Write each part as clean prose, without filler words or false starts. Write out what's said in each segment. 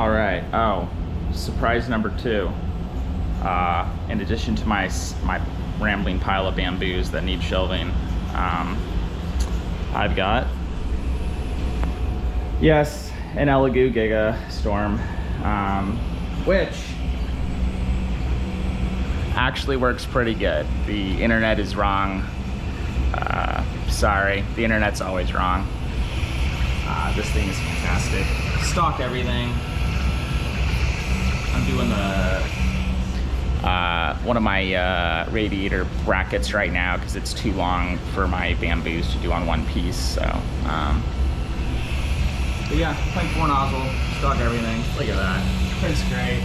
All right. Oh, surprise number 2. In addition to my rambling pile of bamboos that need shelving, I've got, yes, an Elegoo Giga Storm, which actually works pretty good. The internet is wrong. Sorry, the internet's always wrong. This thing is fantastic. Stock everything. I'm doing one of my radiator brackets right now because it's too long for my bamboos to do on one piece. So, but yeah, 0.4 nozzle, stock everything. Look at that, prints great.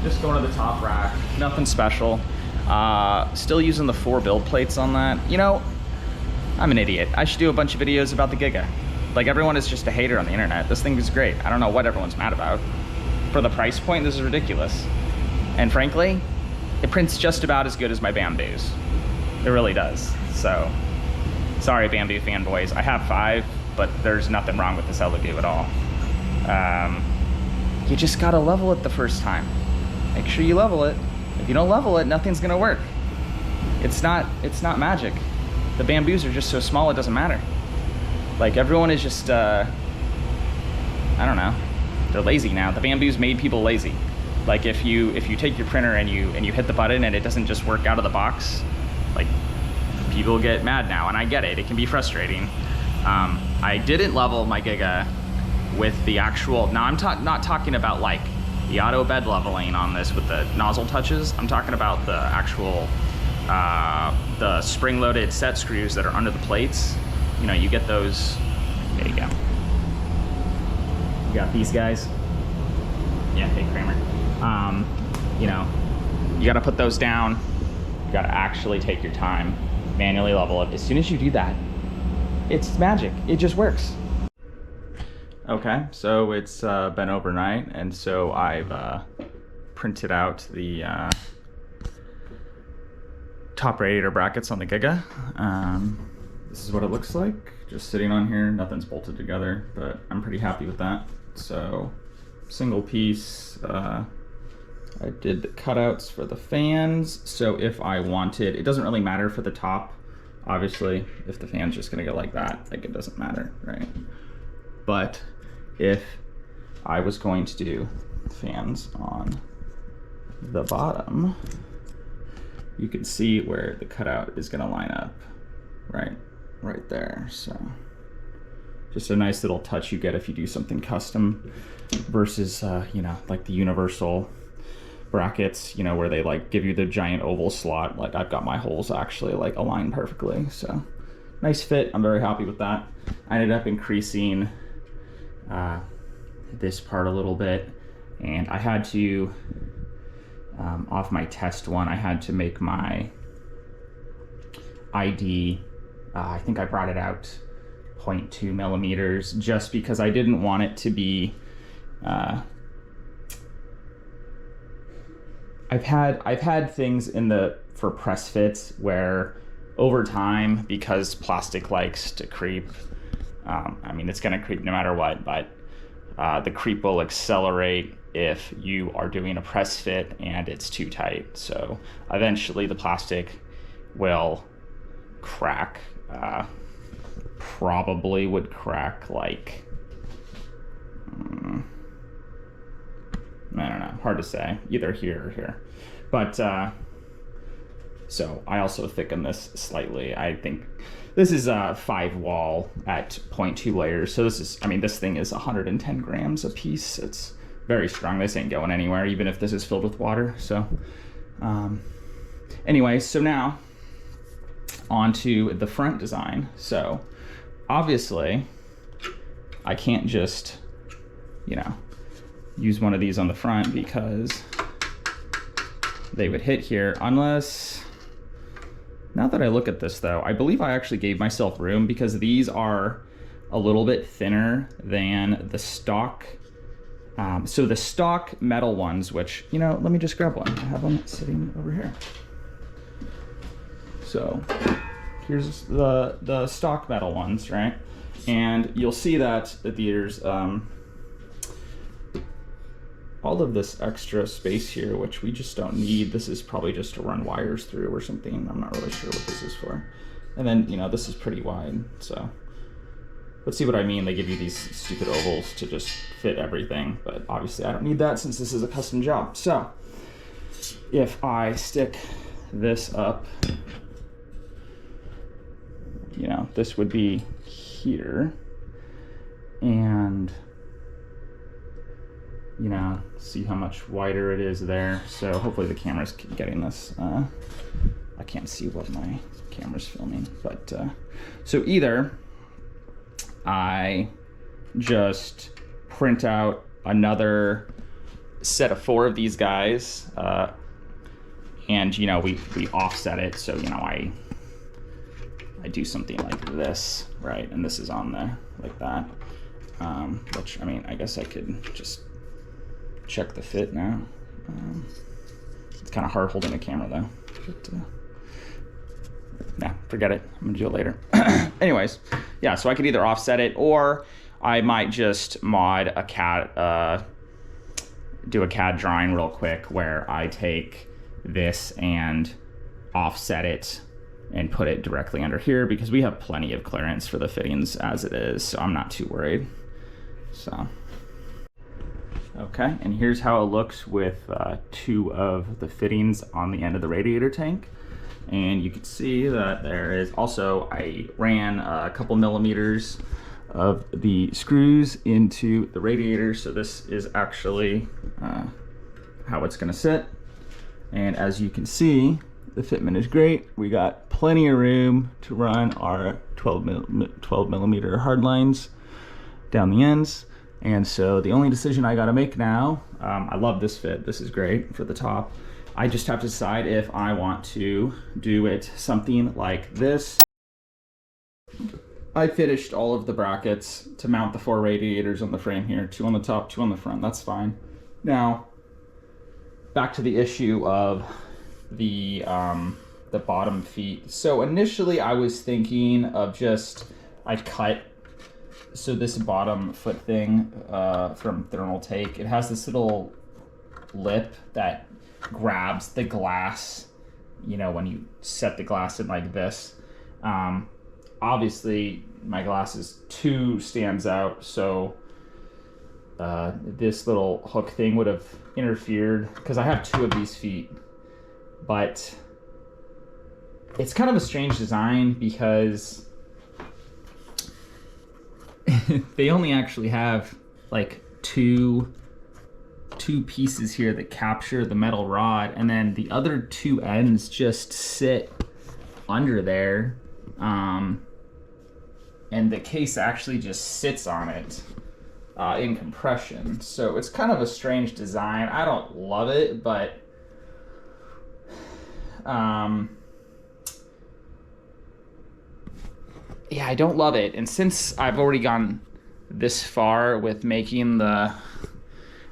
Just going to the top rack, nothing special. Still using the 4 build plates on that. You know, I'm an idiot. I should do a bunch of videos about the Giga. Like, everyone is just a hater on the internet. This thing is great. I don't know what everyone's mad about. For the price point, this is ridiculous. And frankly, it prints just about as good as my bamboos. It really does. So, sorry bamboo fanboys. I have 5, but there's nothing wrong with this Elegoo at all. You just gotta level it the first time. Make sure you level it. If you don't level it, nothing's gonna work. It's not magic. The bamboos are just so small, it doesn't matter. Like, everyone is just, I don't know. They're lazy now. The bamboos made people lazy. Like, if you take your printer and you hit the button and it doesn't just work out of the box, like, people get mad now, and I get it. It can be frustrating. I didn't level my Giga with the actual, now I'm not talking about like the auto bed leveling on this with the nozzle touches. I'm talking about the actual, the spring-loaded set screws that are under the plates. You know, you get those, there you go. You got these guys. Yeah, hey Kramer. You know, you gotta put those down. You gotta actually take your time, manually level it. As soon as you do that, it's magic. It just works. Okay, so it's been overnight, and so I've printed out the top radiator brackets on the Giga. This is what it looks like, just sitting on here. Nothing's bolted together, but I'm pretty happy with that. So, single piece. I did the cutouts for the fans, so if I wanted, it doesn't really matter for the top. Obviously, if the fan's just gonna go like that, like, it doesn't matter, right? But if I was going to do fans on the bottom, you can see where the cutout is gonna line up, right there. So just a nice little touch you get if you do something custom versus, you know, like the universal brackets, you know, where they like give you the giant oval slot. Like, I've got my holes actually like aligned perfectly. So nice fit. I'm very happy with that. I ended up increasing this part a little bit, and I had to, off my test one, I had to make my ID, I think I brought it out 0.2 millimeters, just because I didn't want it to be, I've had things for press fits where over time, because plastic likes to creep, I mean, it's gonna creep no matter what, but the creep will accelerate if you are doing a press fit and it's too tight. So eventually the plastic will crack. Probably would crack like, I don't know, hard to say, either here or here. But so I also thicken this slightly. I think this is a 5 wall at 0.2 layers. So this is, I mean, this thing is 110 grams a piece. It's very strong. This ain't going anywhere, even if this is filled with water. So anyway, so now onto the front design. So obviously I can't just, you know, use one of these on the front because they would hit here unless, now that I look at this though, I believe I actually gave myself room because these are a little bit thinner than the stock. So the stock metal ones, which, you know, let me just grab one. I have one sitting over here. So here's the stock metal ones, right? And you'll see that there's all of this extra space here, which we just don't need. This is probably just to run wires through or something. I'm not really sure what this is for. And then, you know, this is pretty wide, so. Let's see what I mean. They give you these stupid ovals to just fit everything, but obviously I don't need that since this is a custom job. So if I stick this up, you know, this would be here, and you know, see how much wider it is there. So hopefully the camera's getting this. I can't see what my camera's filming, but so either I just print out another set of 4 of these guys, and you know, we offset it, so you know, I do something like this, right? And this is on there like that, which, I mean, I guess I could just check the fit now. It's kind of hard holding a camera though, but nah, forget it. I'm gonna do it later. Anyways, yeah, so I could either offset it, or I might just mod a CAD, do a CAD drawing real quick where I take this and offset it and put it directly under here, because we have plenty of clearance for the fittings as it is, so I'm not too worried. So, okay, and here's how it looks with 2 of the fittings on the end of the radiator tank. And you can see that there is also, I ran a couple millimeters of the screws into the radiator. So this is actually how it's gonna sit. And as you can see, the fitment is great. We got plenty of room to run our 12 millimeter hard lines down the ends. And so the only decision I gotta make now, I love this fit, this is great for the top. I just have to decide if I want to do it something like this. I finished all of the brackets to mount the 4 radiators on the frame here, 2 on the top, 2 on the front, that's fine. Now, back to the issue of the bottom feet. So initially I was thinking of just, I'd cut, so this bottom foot thing from Thermaltake, it has this little lip that grabs the glass, you know, when you set the glass in like this. Obviously my glass stands out, so this little hook thing would have interfered, because I have 2 of these feet, but it's kind of a strange design because they only actually have like two pieces here that capture the metal rod, and then the other 2 ends just sit under there, and the case actually just sits on it in compression. So it's kind of a strange design. I don't love it, but yeah, I don't love it. And since I've already gone this far with making the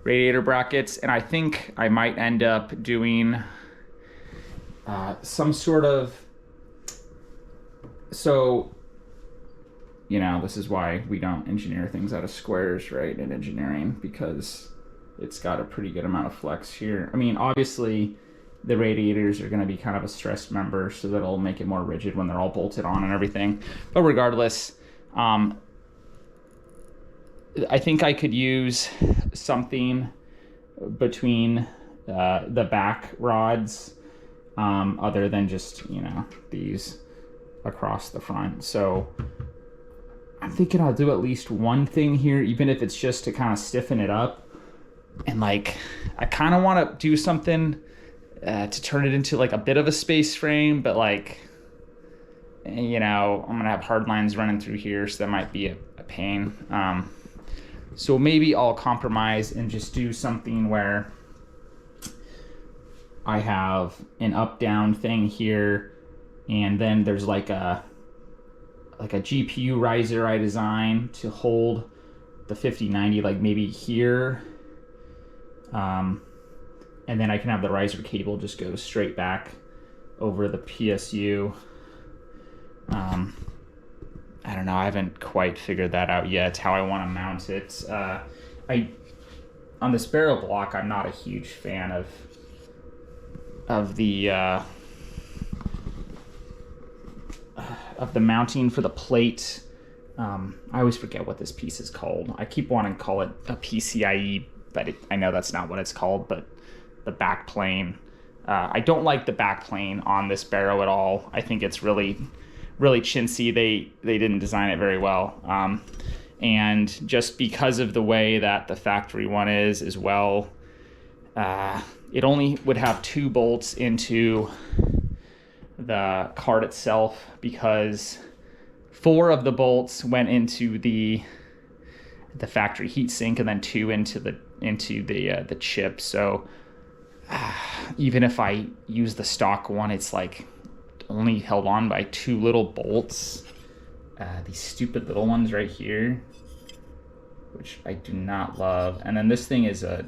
radiator brackets, and I think I might end up doing some sort of, so, you know, this is why we don't engineer things out of squares, right, in engineering, because it's got a pretty good amount of flex here. I mean, obviously the radiators are going to be kind of a stressed member, so that'll make it more rigid when they're all bolted on and everything. But regardless, I think I could use something between the back rods, other than just, you know, these across the front. So I'm thinking I'll do at least one thing here, even if it's just to kind of stiffen it up. And like, I kind of want to do something to turn it into like a bit of a space frame, but like, you know, I'm gonna have hard lines running through here, so that might be a pain. So maybe I'll compromise and just do something where I have an up-down thing here, and then there's like a GPU riser I designed to hold the 5090, like maybe here, and then I can have the riser cable just go straight back over the PSU. I don't know, I haven't quite figured that out yet, how I want to mount it. on this barrel block, I'm not a huge fan of the mounting for the plate. I always forget what this piece is called. I keep wanting to call it a PCIe, but I know that's not what it's called, but the back plane. I don't like the back plane on this barrel at all. I think it's really, really chintzy. They didn't design it very well. And just because of the way that the factory one is as well, it only would have 2 bolts into the card itself, because 4 of the bolts went into the factory heatsink and then 2 into the chip. So even if I use the stock one, it's like only held on by 2 little bolts. These stupid little ones right here, which I do not love. And then this thing is a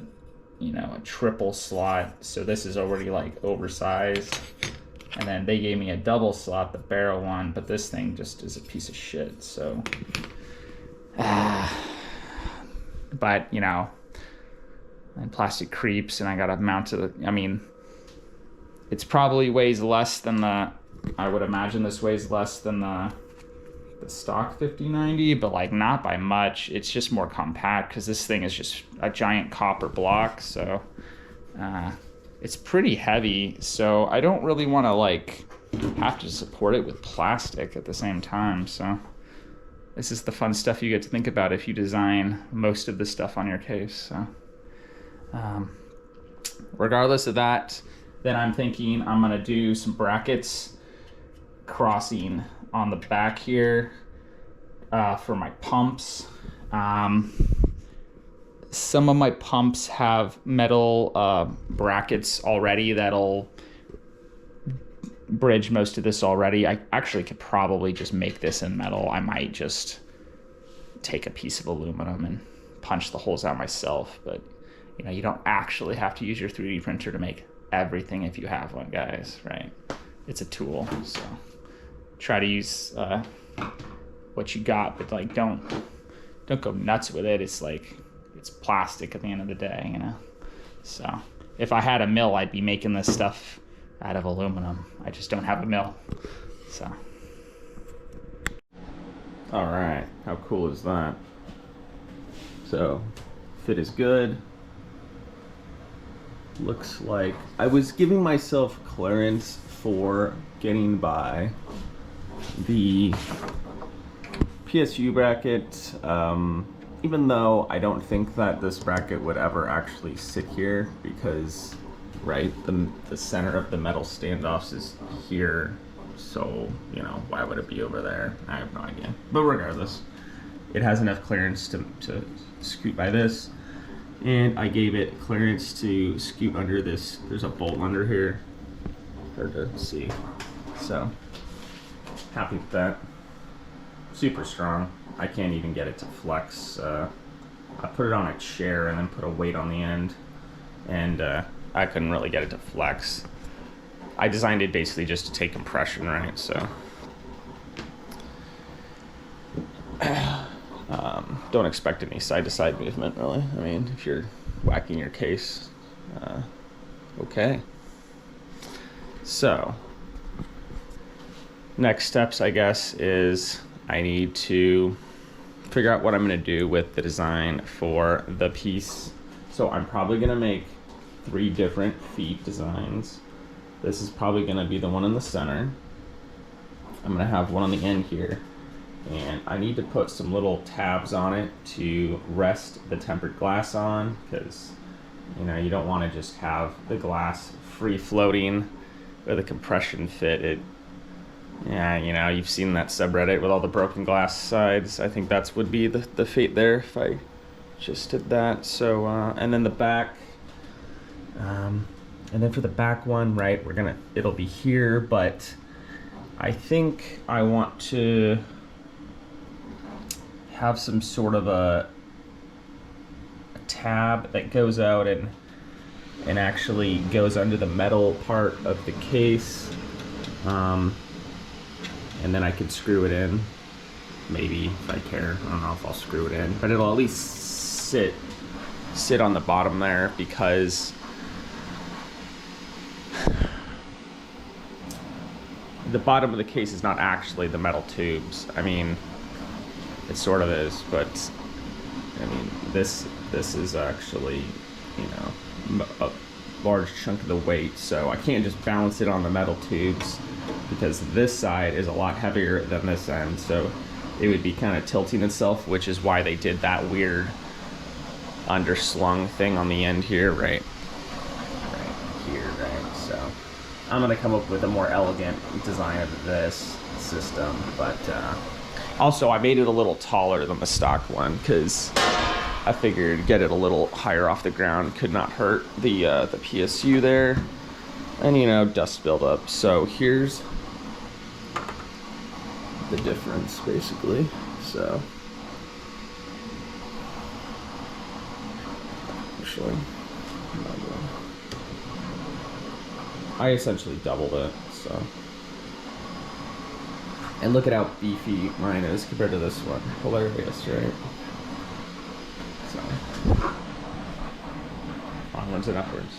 triple slot, so this is already like oversized. And then they gave me a double slot, the barrel one, but this thing just is a piece of shit. So, but and plastic creeps, and I gotta mount to the. I mean, it's probably weighs less than the. I would imagine this weighs less than the stock 5090, but like not by much. It's just more compact because this thing is just a giant copper block. So it's pretty heavy. So I don't really want to like have to support it with plastic at the same time. So this is the fun stuff you get to think about if you design most of the stuff on your case. So regardless of that, then I'm thinking I'm gonna do some brackets crossing on the back here for my pumps. Some of my pumps have metal brackets already that'll bridge most of this already. I actually could probably just make this in metal. I might just take a piece of aluminum and punch the holes out myself, but you don't actually have to use your 3D printer to make everything if you have one, guys, right? It's a tool, so try to use what you got, but like don't go nuts with it. It's like it's plastic at the end of the day, So if I had a mill, I'd be making this stuff out of aluminum. I just don't have a mill. So all right, how cool is that? So fit is good. Looks like I was giving myself clearance for getting by the PSU bracket, even though I don't think that this bracket would ever actually sit here, because the center of the metal standoffs is here, so why would it be over there? I have no idea, but regardless, it has enough clearance to scoot by this. And I gave it clearance to scoot under this. There's a bolt under here. Hard to see. So, happy with that. Super strong. I can't even get it to flex. I put it on a chair and then put a weight on the end. And I couldn't really get it to flex. I designed it basically just to take compression, right? So, don't expect any side-to-side movement, really. I mean, if you're whacking your case, okay. So, next steps, I guess, is I need to figure out what I'm going to do with the design for the piece. So I'm probably going to make 3 different feet designs. This is probably going to be the one in the center. I'm going to have one on the end here. And I need to put some little tabs on it to rest the tempered glass on, because you don't want to just have the glass free floating with a compression fit. You've seen that subreddit with all the broken glass sides. I think that would be the fate there if I just did that. So and then the back, and then for the back one, right, it'll be here, but I think I want to have some sort of a tab that goes out and actually goes under the metal part of the case, and then I could screw it in, maybe, if I care. I don't know if I'll screw it in, but it'll at least sit sit on the bottom there because the bottom of the case is not actually the metal tubes. I mean, it sort of is, but I mean, this is actually, you know, a large chunk of the weight, so I can't just balance it on the metal tubes because this side is a lot heavier than this end, so it would be kind of tilting itself, which is why they did that weird underslung thing on the end here, right here, right? So I'm gonna come up with a more elegant design of this system, but also I made it a little taller than the stock one because I figured get it a little higher off the ground could not hurt the PSU there, and you know, dust buildup. So here's the difference basically. So actually, I essentially doubled it. So, and look at how beefy mine is compared to this one. Hilarious, right? So onwards and upwards.